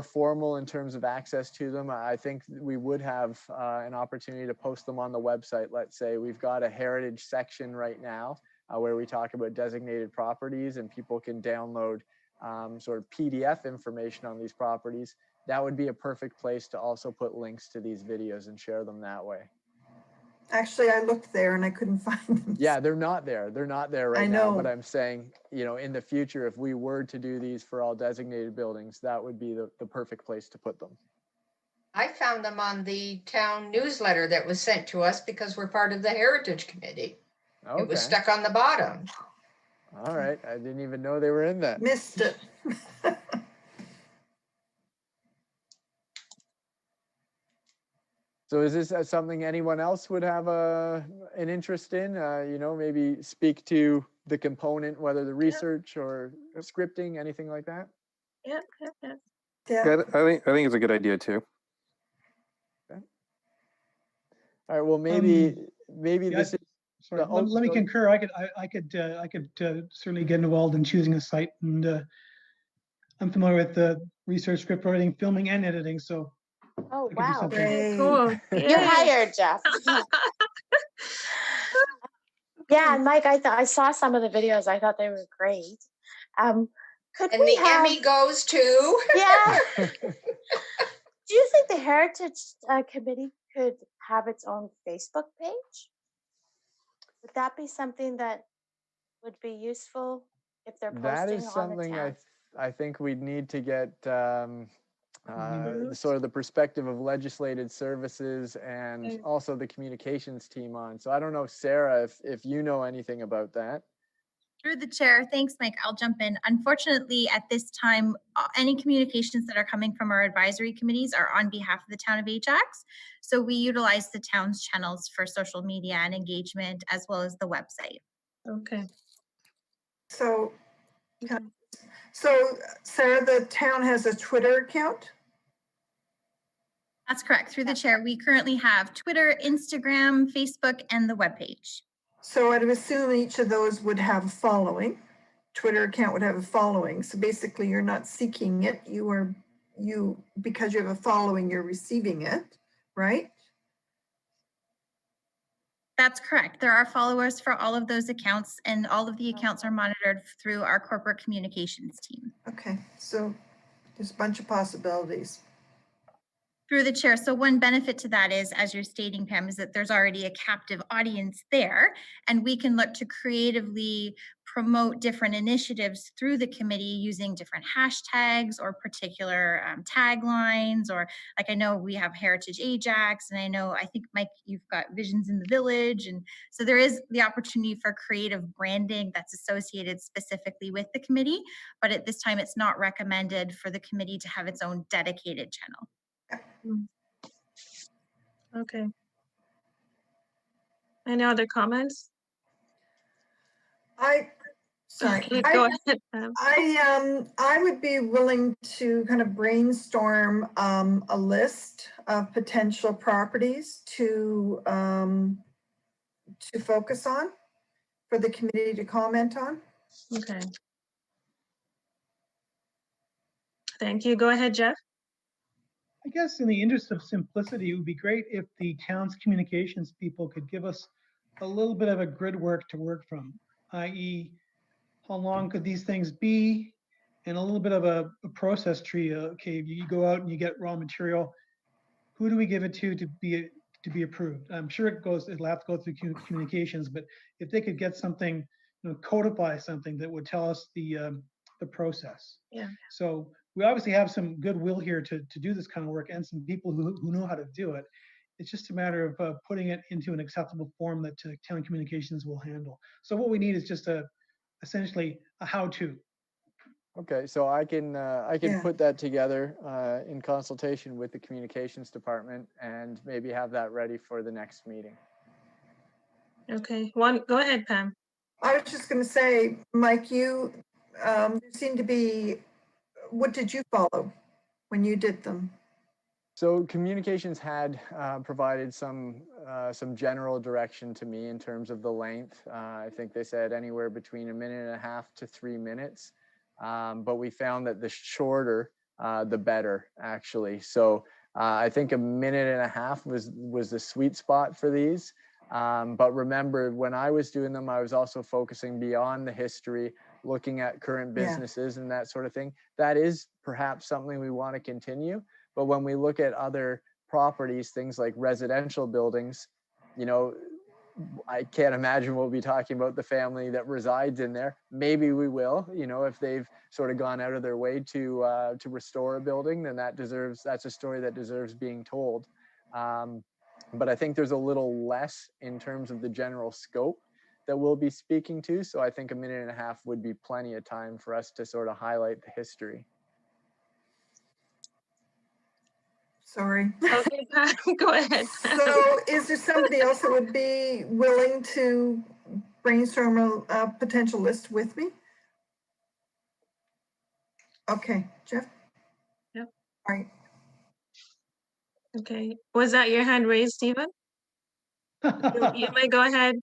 formal in terms of access to them. I think we would have an opportunity to post them on the website. Let's say we've got a heritage section right now where we talk about designated properties, and people can download sort of PDF information on these properties. that would be a perfect place to also put links to these videos and share them that way. Actually, I looked there and I couldn't find them. Yeah, they're not there. They're not there right I now, but know. I'm saying, you know, in the future, if we were to do these for all designated buildings, that would be the perfect place to put them. I found them on the town newsletter that was sent to us because we're part of the Heritage Committee. Okay. It was stuck on the bottom. All right. I didn't even know they were in that. Missed it. So is this something anyone else would have an interest in? You know, maybe speak to the component, whether the research or scripting, anything like that? Yep. Yeah, I think it's a good idea too. Okay. All right. Well, maybe Yeah, this is. Sorry, let me concur. I could certainly get involved in choosing a site, and I'm familiar with the research, script writing, filming, and editing. So Oh, it could be wow. something. Great. Cool. You're Yay. hired, Jeff. Yeah, and Mike, I saw some of the videos. I thought they were great. Could And we the have? Emmy goes to. Yeah. Do you think the Heritage Committee could have its own Facebook page? Would that be something that would be useful if they're That posting is on the something town? I think we'd need to get Mhm. sort of the perspective of legislated services and Okay. also the communications team on. So I don't know, Sarah, if you know anything about that. Through the chair, thanks, Mike. I'll jump in. Unfortunately, at this time, any communications that are coming from our advisory committees are on behalf of the town of Ajax. So we utilize the town's channels for social media and engagement, as well as the website. Okay. So, Okay. so Sarah, the town has a Twitter account? That's correct. Through the chair, we currently have Twitter, Instagram, Facebook, and the webpage. So I'd assume each of those would have a following. Twitter account would have a following. So basically you're not seeking it. Because you have a following, you're receiving it, right? That's correct. There are followers for all of those accounts, and all of the accounts are monitored through our corporate communications team. Okay, so there's a bunch of possibilities. Through the chair. So one benefit to that is, as you're stating, Pam, is that there's already a captive audience there, and we can look to creatively promote different initiatives through the committee using different hashtags or particular taglines, or like I know we have Heritage Ajax, and I think Mike, you've got Visions in the Village, and so there is the opportunity for creative branding that's associated specifically with the committee, but at this time it's not recommended for the committee to have its own dedicated channel. Okay. Any other comments? Sorry. Go ahead, Pam. I would be willing to kind of brainstorm a list of potential properties to focus on for the committee to comment on. Okay. Thank you. Go ahead, Jeff. I guess in the interest of simplicity, it would be great if the town's communications people could give us a little bit of a grid work to work from, i.e. how long could these things be, and a little bit of a process tree. Okay, you go out and you get raw material. Who do we give it to be approved? I'm sure it'll have to go through communications, but if they could get something, codify something that would tell us the process. Yeah. So we obviously have some goodwill here to do this kind of work, and some people who know how to do it. It's just a matter of putting it into an acceptable form that town communications will handle. So what we need is just essentially a how-to. Okay, so I can Yeah. put that together in consultation with the communications department and maybe have that ready for the next meeting. Okay. Go ahead, Pam. I was just going to say, Mike, you seem to be. What did you follow when you did them? So communications had provided some general direction to me in terms of the length. I think they said anywhere between 1.5 to 3 minutes, but we found that the shorter, the better, actually. So I think 1.5 minutes was the sweet spot for these. But remember, when I was doing them, I was also focusing beyond the history, looking at current businesses and that sort of thing. That is perhaps something we want to continue. But when we look at other properties, things like residential buildings, you know, I can't imagine we'll be talking about the family that resides in there. Maybe we will, you know, if they've sort of gone out of their way to restore a building, then that's a story that deserves being told. But I think there's a little less in terms of the general scope that we'll be speaking to. So I think a minute and a half would be plenty of time for us to sort of highlight the history. Sorry. Okay, Pat, go ahead. So is there somebody else that would be willing to brainstorm a potential list with me? Okay, Jeff? Yep. All right. Okay, was that your hand raised, Stephen? You may go ahead.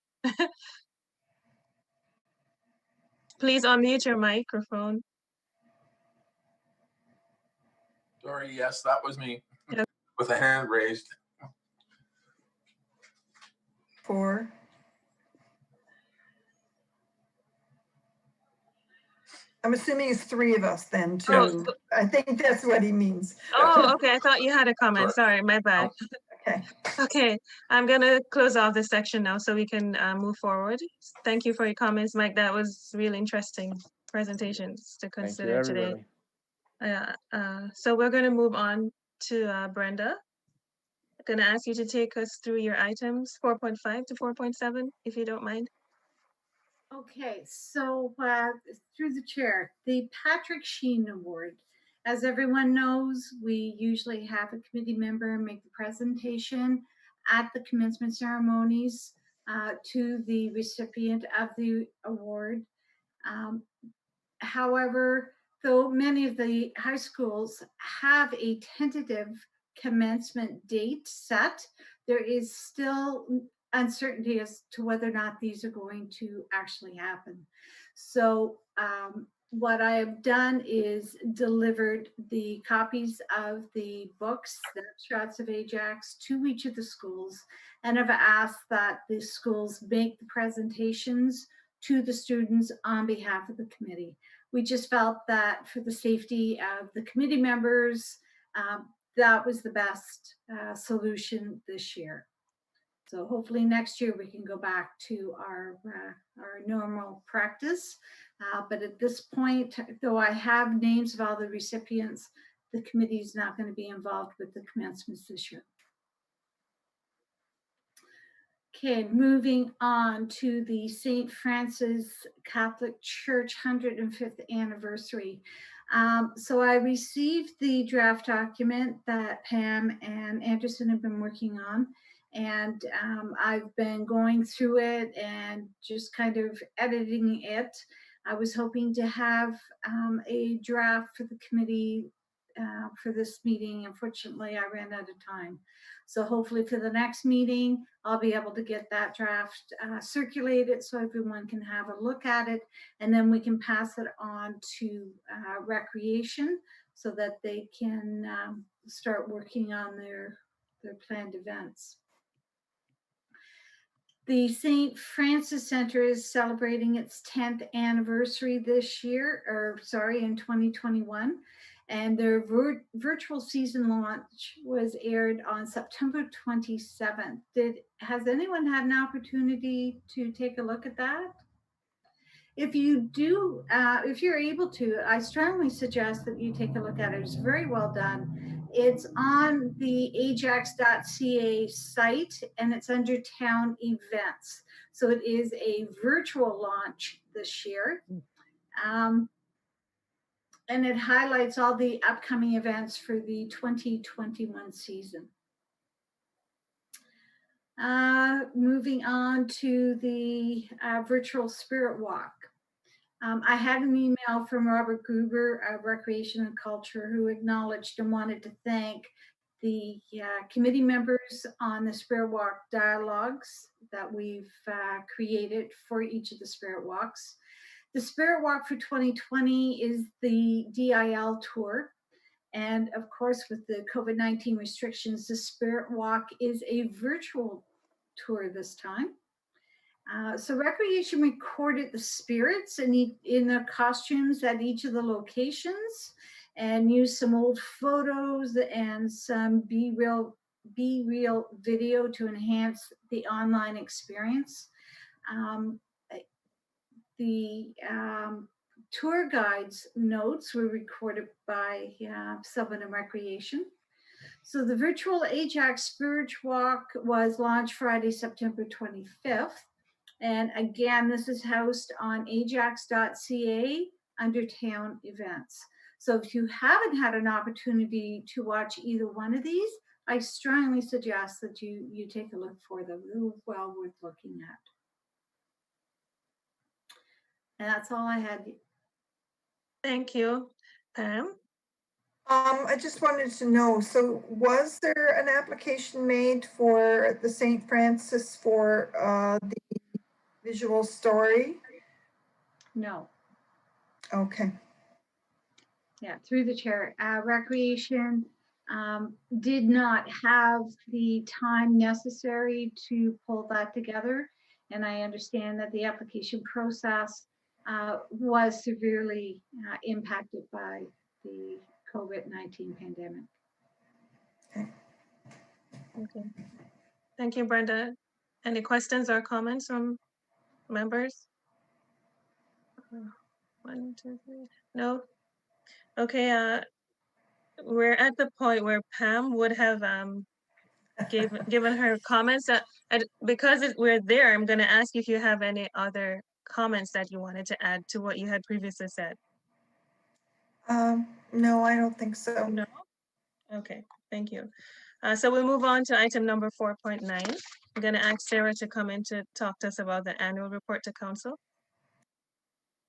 Please unmute your microphone. Sorry, yes, that was me Yep. with a hand raised. For I'm assuming it's three of us then too. Oh, I think that's what he means. oh, okay. I thought you had a comment. Sorry, my bad. Okay. Okay, I'm gonna close off this section now so we can move forward. Thank you for your comments, Mike. That was really interesting presentations to Thank you, consider today. everybody. So we're gonna move on to Brenda. I'm gonna ask you to take us through your items 4.5 to 4.7, if you don't mind. Okay, so through the chair, the Patrick Sheen Award. As everyone knows, we usually have a committee member make the presentation at the commencement ceremonies to the recipient of the award. However, though many of the high schools have a tentative commencement date set, there is still uncertainty as to whether or not these are going to actually happen. So what I have done is delivered the copies of the books, Snapshots of Ajax, to each of the schools, and have asked that the schools make the presentations to the students on behalf of the committee. We just felt that for the safety of the committee members, that was the best solution this year. So hopefully next year we can go back to our normal practice. But at this point, though I have names of all the recipients, the committee is not going to be involved with the commencements this year. Okay, moving on to the St. Francis Catholic Church 105th anniversary. So I received the draft document that Pam and Anderson have been working on, and I've been going through it and just kind of editing it. I was hoping to have a draft for the committee for this meeting. Unfortunately, I ran out of time. So hopefully for the next meeting, I'll be able to get that draft circulated so everyone can have a look at it, and then we can pass it on to recreation so that they can start working on their planned events. The St. Francis Center is celebrating its 10th anniversary this year, in 2021. And their virtual season launch was aired on September 27th. Has anyone had an opportunity to take a look at that? If you do, if you're able to, I strongly suggest that you take a look at it. It's very well done. It's on the ajax.ca site and it's under town events. So it is a virtual launch this year. And it highlights all the upcoming events for the 2021 season. Moving on to the virtual Spirit Walk. I had an email from Robert Gruber of Recreation and Culture who acknowledged and wanted to thank the committee members on the Spirit Walk dialogues that we've created for each of the Spirit Walks. The Spirit Walk for 2020 is the DIL tour. And of course, with the COVID-19 restrictions, the Spirit Walk is a virtual tour this time. So Recreation recorded the spirits in their costumes at each of the locations. and used some old photos and some be-real video to enhance the online experience. The tour guides notes were recorded by Sylvan and Recreation. So the virtual Ajax Spirit Walk was launched Friday, September 25th. And again, this is housed on ajax.ca under town events. So if you haven't had an opportunity to watch either one of these, I strongly suggest that you take a look for them. They're well worth looking at. And that's all I had. Thank you. Pam? I just wanted to know, so was there an application made for the St. Francis for the visual story? No. Okay. Yeah, through the chair. Recreation did not have the time necessary to pull that together. And I understand that the application process was severely impacted by the COVID-19 pandemic. Okay. Thank you, Brenda. Any questions or comments from members? 1, 2, 3. No? Okay, we're at the point where Pam would have given her comments. Because we're there, I'm going to ask if you have any other comments that you wanted to add to what you had previously said. No, I don't think so. No? Okay, thank you. So we'll move on to item number 4.9. I'm going to ask Sarah to come in to talk to us about the annual report to council.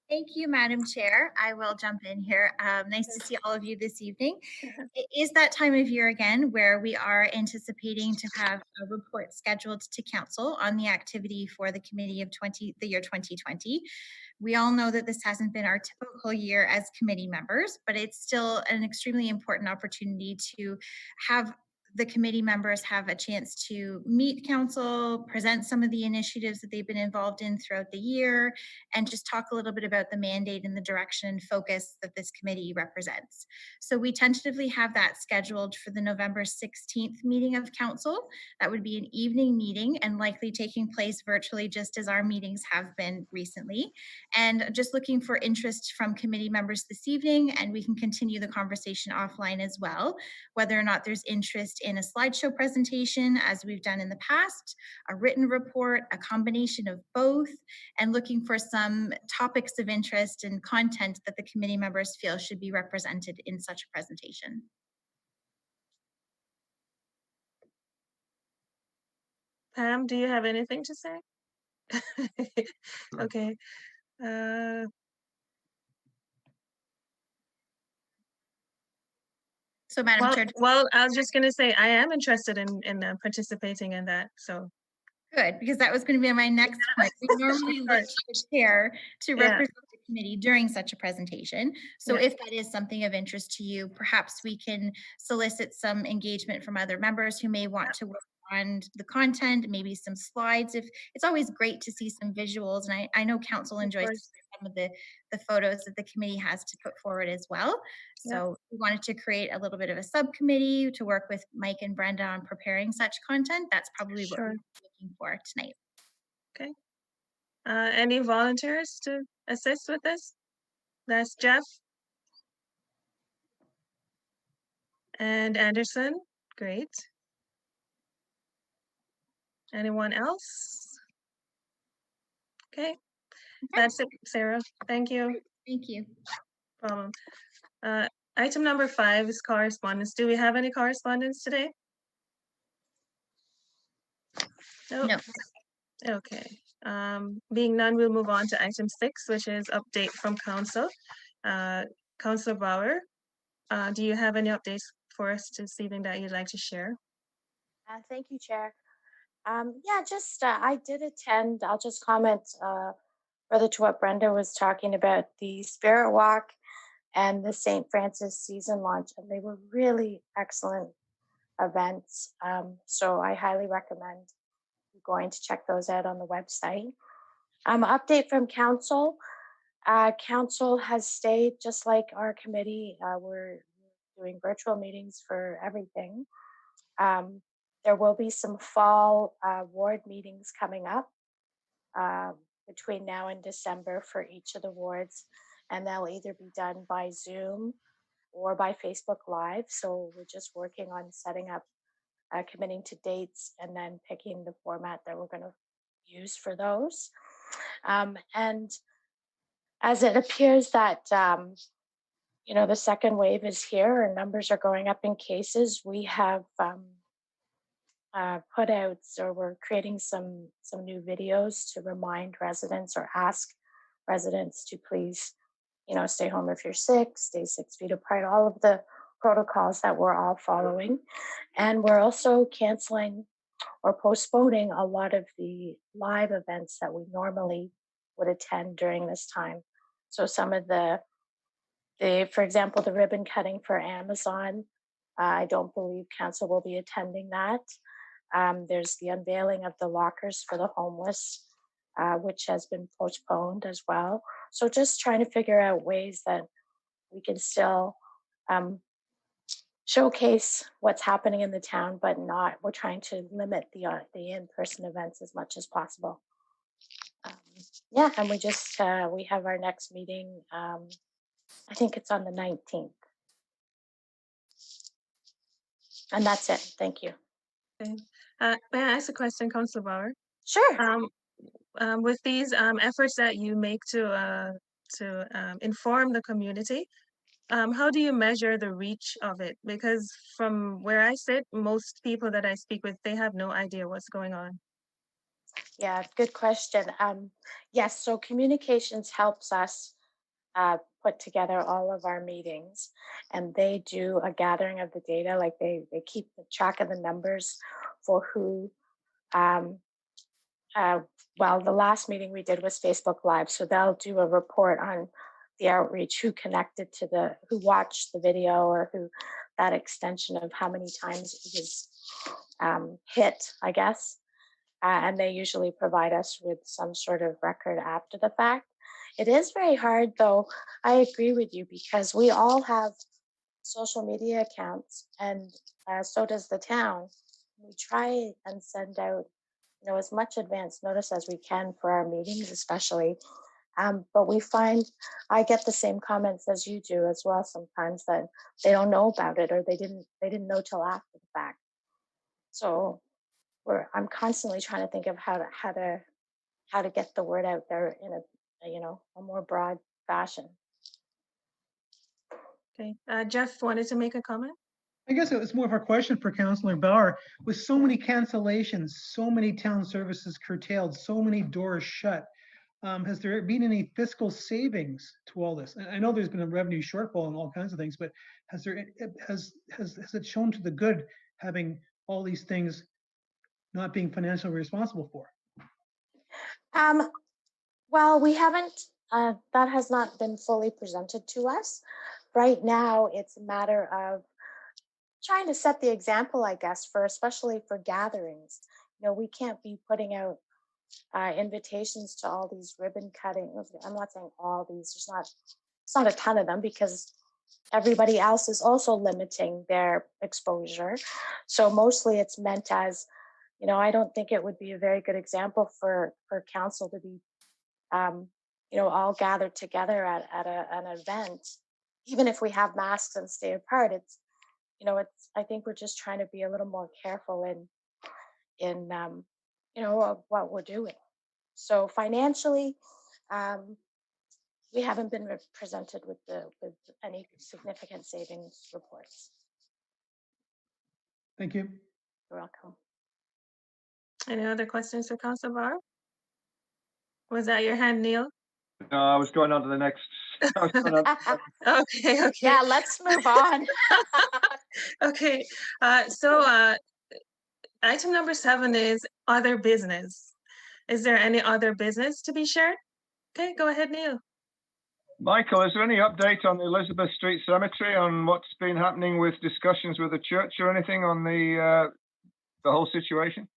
Thank you, Madam Chair. I will jump in here. Nice to see all of you this evening. It is that time of year again where we are anticipating to have a report scheduled to council on the activity for the committee of the year 2020. We all know that this hasn't been our typical year as committee members, but it's still an extremely important opportunity to have the committee members have a chance to meet council, present some of the initiatives that they've been involved in throughout the year, and just talk a little bit about the mandate and the direction and focus that this committee represents. So we tentatively have that scheduled for the November 16th meeting of council. That would be an evening meeting and likely taking place virtually, just as our meetings have been recently. And just looking for interest from committee members this evening, and we can continue the conversation offline as well, whether or not there's interest in a slideshow presentation, as we've done in the past, a written report, a combination of both, and looking for some topics of interest and content that the committee members feel should be represented in such a presentation. Pam, do you have anything to say? Okay. So, Madam Chair. Well, I was just going to say I am interested in participating in that. So good, because that was going to be my next point. We normally look to the chair to represent the committee during such a presentation. So if that is something of interest to you, perhaps we can solicit some engagement from other members who may want to work on the content, maybe some slides. If it's always great to see some visuals, and I know council enjoys some of the photos that the committee has to put forward as well. So we wanted to create a little bit of a subcommittee to work with Mike and Brenda on preparing such content. That's probably what we're looking for tonight. Okay. Any volunteers to assist with this? That's Jeff and Anderson. Great. Anyone else? Okay. That's it, Sarah. Thank you. Thank you. Problem. Item number 5 is correspondence. Do we have any correspondence today? Nope. No. Okay. Being none, we'll move on to item 6, which is update from council. Councilor Bauer, do you have any updates for us this evening that you'd like to share? Thank you, Chair. Yeah, just I did attend. I'll just comment further to what Brenda was talking about, the Spirit Walk and the St. Francis season launch, and they were really excellent events. So I highly recommend going to check those out on the website. Update from council. Council has stayed just like our committee. We're doing virtual meetings for everything. There will be some fall ward meetings coming up between now and December for each of the wards, and they'll either be done by Zoom or by Facebook Live. So we're just working on setting up, committing to dates, and then picking the format that we're going to use for those. And as it appears that the second wave is here and numbers are going up in cases, we have put out, or we're creating some new videos to remind residents or ask residents to please, stay home if you're sick, stay 6 feet apart, all of the protocols that we're all following. And we're also canceling or postponing a lot of the live events that we normally would attend during this time. So some of the for example, the ribbon cutting for Amazon, I don't believe council will be attending that. There's the unveiling of the lockers for the homeless, which has been postponed as well. So just trying to figure out ways that we can still showcase what's happening in the town, but we're trying to limit the in-person events as much as possible. Yeah, and we have our next meeting. I think it's on the 19th. And that's it. Thank you. Okay. May I ask a question, Councillor Bauer? Sure. With these efforts that you make to inform the community, how do you measure the reach of it? Because from where I sit, most people that I speak with, they have no idea what's going on. Yeah, good question. Yes, so communications helps us put together all of our meetings, and they do a gathering of the data, like they keep track of the numbers for who, well, the last meeting we did was Facebook Live, so they'll do a report on the outreach, who connected to who watched the video, or who that extension of how many times it was hit, I guess. And they usually provide us with some sort of record after the fact. It is very hard, though. I agree with you, because we all have social media accounts, and so does the town. We try and send out, as much advance notice as we can for our meetings, especially. But we find, I get the same comments as you do as well sometimes, that they don't know about it, or they didn't know till after the fact. So I'm constantly trying to think of how to get the word out there in a more broad fashion. Okay, Jeff wanted to make a comment. I guess it was more of a question for Councillor Bauer. With so many cancellations, so many town services curtailed, so many doors shut, has there been any fiscal savings to all this? I know there's been a revenue shortfall and all kinds of things, but has it shown to the good having all these things not being financially responsible for? Well, we haven't, that has not been fully presented to us. Right now, it's a matter of trying to set the example, I guess, especially for gatherings. We can't be putting out invitations to all these ribbon cuttings. I'm not saying all these, it's not a ton of them, because everybody else is also limiting their exposure. So mostly it's meant as, I don't think it would be a very good example for council to be, all gathered together at an event. Even if we have masks and stay apart, I think we're just trying to be a little more careful in what we're doing. So financially, we haven't been presented with any significant savings reports. Thank you. You're welcome. Any other questions for Councillor Bauer? Was that your hand, Neil? No, I was going on to the next. Okay. Yeah, let's move on. Okay, so item number 7 is other business. Is there any other business to be shared? Okay, go ahead, Neil. Michael, is there any update on the Elizabeth Street Cemetery, on what's been happening with discussions with the church or anything on the whole situation?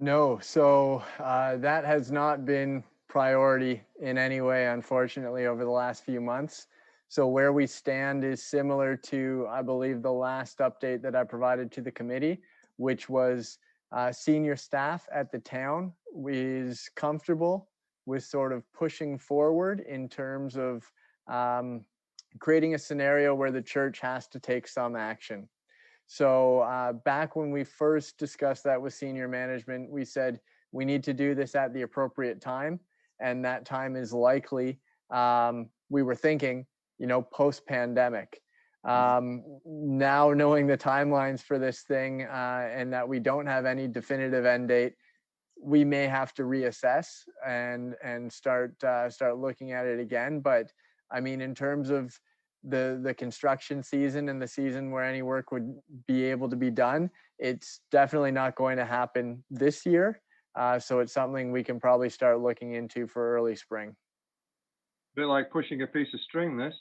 No, so that has not been priority in any way, unfortunately, over the last few months. So where we stand is similar to, I believe, the last update that I provided to the committee, which was senior staff at the town is comfortable with sort of pushing forward in terms of creating a scenario where the church has to take some action. So back when we first discussed that with senior management, we said we need to do this at the appropriate time. And that time is likely, we were thinking, post-pandemic. Now knowing the timelines for this thing and that we don't have any definitive end date, we may have to reassess and start looking at it again. But I mean, in terms of the construction season and the season where any work would be able to be done, it's definitely not going to happen this year. So it's something we can probably start looking into for early spring. A bit like pushing a piece of string, this.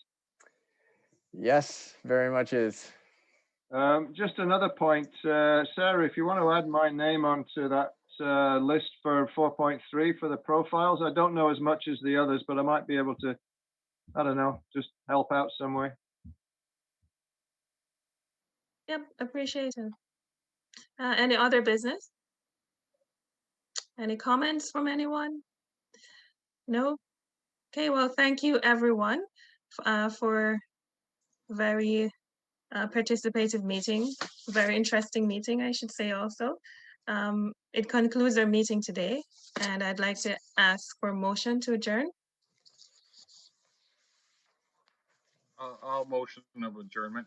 Yes, very much is. Just another point, Sarah, if you want to add my name onto that list for 4.3 for the profiles, I don't know as much as the others, but I might be able to, I don't know, just help out some way. Yep, appreciate it. Any other business? Any comments from anyone? No? Okay, well, thank you everyone for very participative meeting, very interesting meeting, I should say also. It concludes our meeting today, and I'd like to ask for a motion to adjourn. I'll motion of adjournment.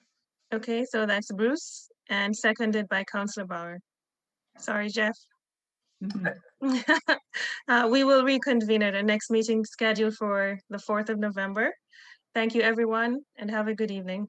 Okay, so that's Bruce and seconded by Councillor Bauer. Sorry, Jeff. We will reconvene at our next meeting scheduled for the 4th of November. Thank you, everyone, and have a good evening.